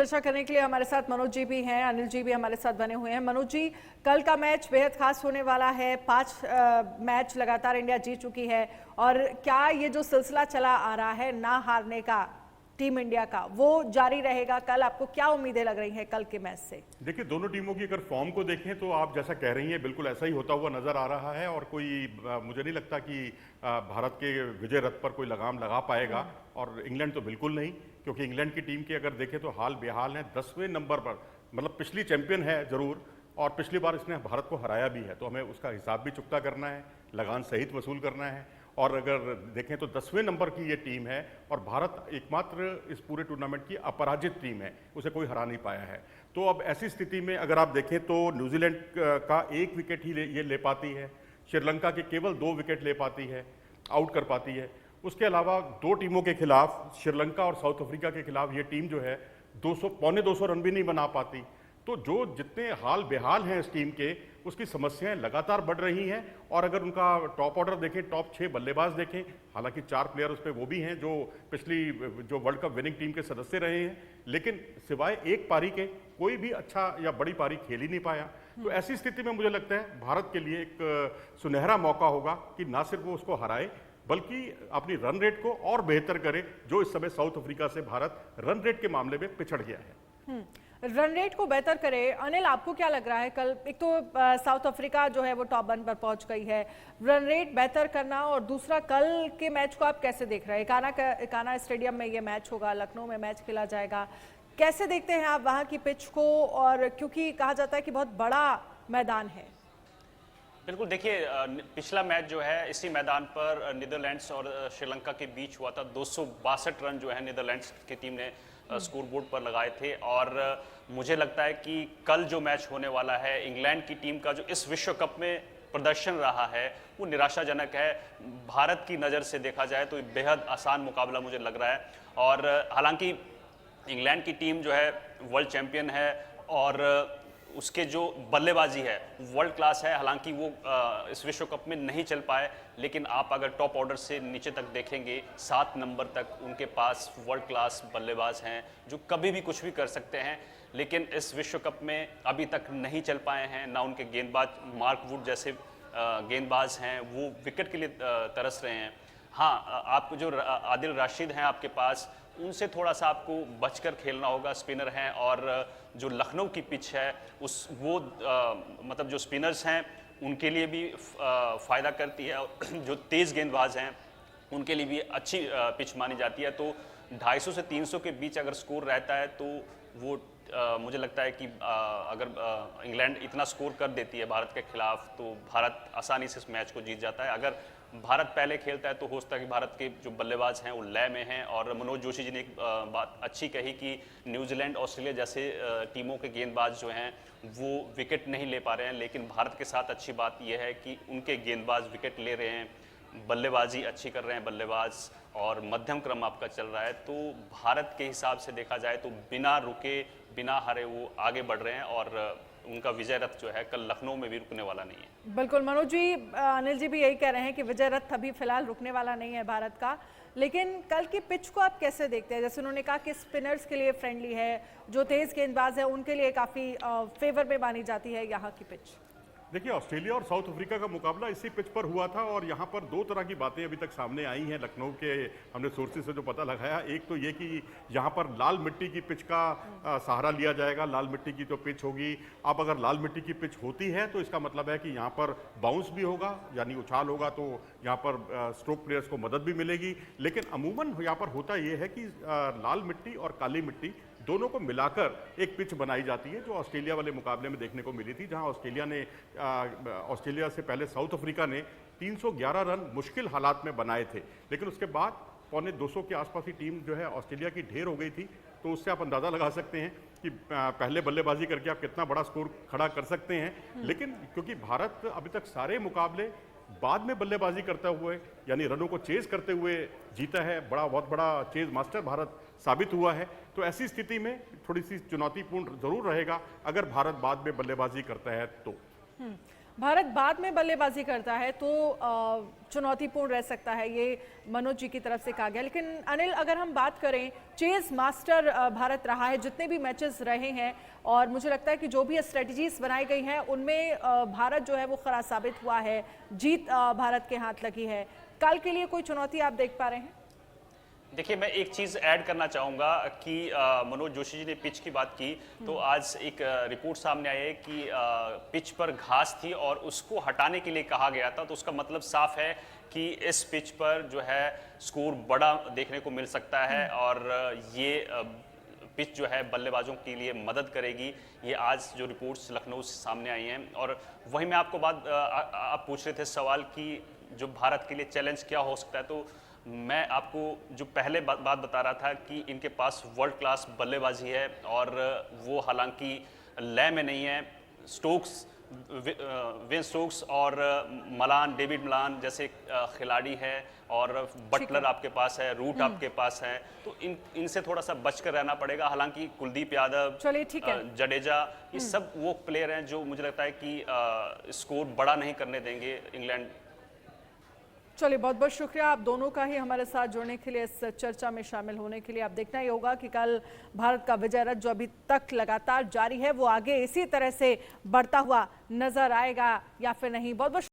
चर्चा करने के लिए हमारे साथ मनोज जी भी हैं, अनिल जी भी हमारे साथ बने हुए हैं। मनोज जी, कल का मैच बेहद खास होने वाला है। 5 मैच लगातार इंडिया जीत चुकी है और क्या ये जो सिलसिला चला आ रहा है ना हारने का टीम इंडिया का, वो जारी रहेगा? कल आपको क्या उम्मीदें लग रही हैं कल के मैच से? देखिए, दोनों टीमों की अगर फॉर्म को देखें तो आप जैसा कह रही हैं बिल्कुल ऐसा ही होता हुआ नजर आ रहा है और कोई मुझे नहीं लगता कि भारत के विजय रथ पर कोई लगाम लगा पाएगा। और इंग्लैंड तो बिल्कुल नहीं, क्योंकि इंग्लैंड की टीम की अगर देखें तो हाल बेहाल है, 10वें नंबर पर, मतलब पिछली चैंपियन है जरूर और पिछली बार इसने भारत को हराया भी है, तो हमें उसका हिसाब भी चुकता करना है, लगान सहित वसूल करना है। और अगर देखें तो 10वें नंबर की ये टीम है और भारत एकमात्र इस पूरे टूर्नामेंट की अपराजित टीम है, उसे कोई हरा नहीं पाया है। तो अब ऐसी स्थिति में अगर आप देखें तो न्यूजीलैंड का 1 विकेट ही ये ले पाती है, श्रीलंका के केवल 2 विकेट ले पाती है, आउट कर पाती है। उसके अलावा 2 टीमों के खिलाफ, श्रीलंका और साउथ अफ्रीका के खिलाफ, ये टीम जो है 200 पौने 200 रन भी नहीं बना पाती। तो जो जितने हाल बेहाल हैं इस टीम के, उसकी समस्याएं लगातार बढ़ रही हैं। और अगर उनका टॉप ऑर्डर देखें, टॉप 6 बल्लेबाज देखें, हालांकि 4 प्लेयर उस पर वो भी हैं जो पिछली जो वर्ल्ड कप विनिंग टीम के सदस्य रहे हैं, लेकिन सिवाय एक पारी के कोई भी अच्छा या बड़ी पारी खेल ही नहीं पाया। तो ऐसी स्थिति में मुझे लगता है भारत के लिए एक सुनहरा मौका होगा कि ना सिर्फ वो उसको हराए बल्कि अपनी रन रेट को और बेहतर करे, जो इस समय साउथ अफ्रीका से भारत रन रेट के मामले में पिछड़ गया है। रन रेट को बेहतर करे। अनिल, आपको क्या लग रहा है? कल एक तो साउथ अफ्रीका जो है वो टॉप 1 पर पहुंच गई है, रन रेट बेहतर करना, और दूसरा कल के मैच को आप कैसे देख रहे हैं? इकाना स्टेडियम में ये मैच होगा, लखनऊ में मैच खेला जाएगा, कैसे देखते हैं आप वहां की पिच को? और क्योंकि कहा जाता है कि बहुत बड़ा मैदान है। बिल्कुल, देखिए पिछला मैच जो है इसी मैदान पर नीदरलैंड्स और श्रीलंका के बीच हुआ था। 262 रन जो है नीदरलैंड्स की टीम ने स्कोर बोर्ड पर लगाए थे। और मुझे लगता है कि कल जो मैच होने वाला है, इंग्लैंड की टीम का जो इस विश्व कप में प्रदर्शन रहा है वो निराशाजनक है। भारत की नज़र से देखा जाए तो बेहद आसान मुकाबला मुझे लग रहा है। और हालांकि इंग्लैंड की टीम जो है वर्ल्ड चैंपियन है और उसके जो बल्लेबाजी है वर्ल्ड क्लास है। हालांकि वो इस विश्व कप में नहीं चल पाए, लेकिन आप अगर टॉप ऑर्डर से नीचे तक देखेंगे 7 नंबर तक उनके पास वर्ल्ड क्लास बल्लेबाज हैं जो कभी भी कुछ भी कर सकते हैं। लेकिन इस विश्व कप में अभी तक नहीं चल पाए हैं। ना उनके गेंदबाज मार्क वुड जैसे गेंदबाज हैं वो विकेट के लिए तरस रहे हैं। हाँ, आपको जो आदिल राशिद हैं आपके पास, उनसे थोड़ा सा आपको बचकर खेलना होगा, स्पिनर हैं। और जो लखनऊ की पिच है मतलब जो स्पिनर्स हैं उनके लिए भी फ़ायदा करती है, जो तेज़ गेंदबाज हैं उनके लिए भी अच्छी पिच मानी जाती है। तो 250 से 300 के बीच अगर स्कोर रहता है तो वो मुझे लगता है कि अगर इंग्लैंड इतना स्कोर कर देती है भारत के खिलाफ तो भारत आसानी से इस मैच को जीत जाता है। अगर भारत पहले खेलता है तो हो सकता है कि भारत के जो बल्लेबाज हैं वो लय में हैं। और मनोज जोशी जी ने एक बात अच्छी कही कि न्यूजीलैंड, ऑस्ट्रेलिया जैसे टीमों के गेंदबाज जो हैं वो विकेट नहीं ले पा रहे हैं, लेकिन भारत के साथ अच्छी बात यह है कि उनके गेंदबाज विकेट ले रहे हैं, बल्लेबाजी अच्छी कर रहे हैं बल्लेबाज, और मध्यम क्रम आपका चल रहा है। तो भारत के हिसाब से देखा जाए तो बिना रुके बिना हारे वो आगे बढ़ रहे हैं और उनका विजय रथ जो है कल लखनऊ में भी रुकने वाला नहीं है। बिल्कुल मनोज जी, अनिल जी भी यही कह रहे हैं कि विजय रथ अभी फिलहाल रुकने वाला नहीं है भारत का। लेकिन कल की पिच को आप कैसे देखते हैं? जैसे उन्होंने कहा कि स्पिनर्स के लिए फ्रेंडली है, जो तेज गेंदबाज है उनके लिए काफ़ी फेवर में मानी जाती है यहाँ की पिच। देखिए, ऑस्ट्रेलिया और साउथ अफ्रीका का मुकाबला इसी पिच पर हुआ था और यहाँ पर 2 तरह की बातें अभी तक सामने आई हैं लखनऊ के हमने सोर्सेज से जो पता लगाया। एक तो ये कि यहाँ पर लाल मिट्टी की पिच का सहारा लिया जाएगा, लाल मिट्टी की जो पिच होगी। अब अगर लाल मिट्टी की पिच होती है तो इसका मतलब है कि यहाँ पर बाउंस भी होगा, यानी उछाल होगा, तो यहाँ पर स्ट्रोक प्लेयर्स को मदद भी मिलेगी। लेकिन अमूमन यहाँ पर होता ये है कि लाल मिट्टी और काली मिट्टी दोनों को मिलाकर एक पिच बनाई जाती है, जो ऑस्ट्रेलिया वाले मुकाबले में देखने को मिली थी, जहां ऑस्ट्रेलिया से पहले साउथ अफ्रीका ने 311 रन मुश्किल हालात में बनाए थे। लेकिन उसके बाद पौने 200 के आसपास ही टीम जो है ऑस्ट्रेलिया की ढेर हो गई थी। तो उससे आप अंदाज़ा लगा सकते हैं कि पहले बल्लेबाजी करके आप कितना बड़ा स्कोर खड़ा कर सकते हैं। लेकिन क्योंकि भारत अभी तक सारे मुकाबले बाद में बल्लेबाजी करते हुए, यानी रनों को चेज करते हुए जीता है, बहुत बड़ा चेज मास्टर भारत साबित हुआ है। तो ऐसी स्थिति में थोड़ी सी चुनौतीपूर्ण जरूर रहेगा अगर भारत बाद में बल्लेबाजी करता है तो। भारत बाद में बल्लेबाजी करता है तो चुनौतीपूर्ण रह सकता है, ये मनोज जी की तरफ से कहा गया। लेकिन अनिल, अगर हम बात करें, चेस मास्टर भारत रहा है जितने भी मैचेस रहे हैं, और मुझे लगता है कि जो भी स्ट्रेटजीज बनाई गई हैं उनमें भारत जो है वो खरा साबित हुआ है, जीत भारत के हाथ लगी है। कल के लिए कोई चुनौती आप देख पा रहे हैं? देखिए, मैं एक चीज़ ऐड करना चाहूँगा कि मनोज जोशी जी ने पिच की बात की, तो आज एक रिपोर्ट सामने आई है कि पिच पर घास थी और उसको हटाने के लिए कहा गया था। तो उसका मतलब साफ है कि इस पिच पर जो है स्कोर बड़ा देखने को मिल सकता है, और ये पिच जो है बल्लेबाजों के लिए मदद करेगी। ये आज जो रिपोर्ट्स लखनऊ से सामने आई हैं। और वही मैं आपको आप पूछ रहे थे सवाल कि जो भारत के लिए चैलेंज क्या हो सकता है, तो मैं आपको जो पहले बात बता रहा था कि इनके पास वर्ल्ड क्लास बल्लेबाजी है, और वो हालांकि लय में नहीं है। स्टोक्स, विन स्टोक्स और डेविड मलान जैसे खिलाड़ी है, और बटलर आपके पास है, रूट आपके पास है, तो इनसे थोड़ा सा बचकर रहना पड़ेगा। हालांकि कुलदीप यादव, चलिए ठीक है, जडेजा, ये सब वो प्लेयर हैं जो मुझे लगता है कि स्कोर बड़ा नहीं करने देंगे इंग्लैंड। चलिए, बहुत बहुत शुक्रिया आप दोनों का ही हमारे साथ जुड़ने के लिए, इस चर्चा में शामिल होने के लिए। अब देखना ही होगा कि कल भारत का विजय रथ जो अभी तक लगातार जारी है वो आगे इसी तरह से बढ़ता हुआ नजर आएगा या फिर नहीं। बहुत बहुत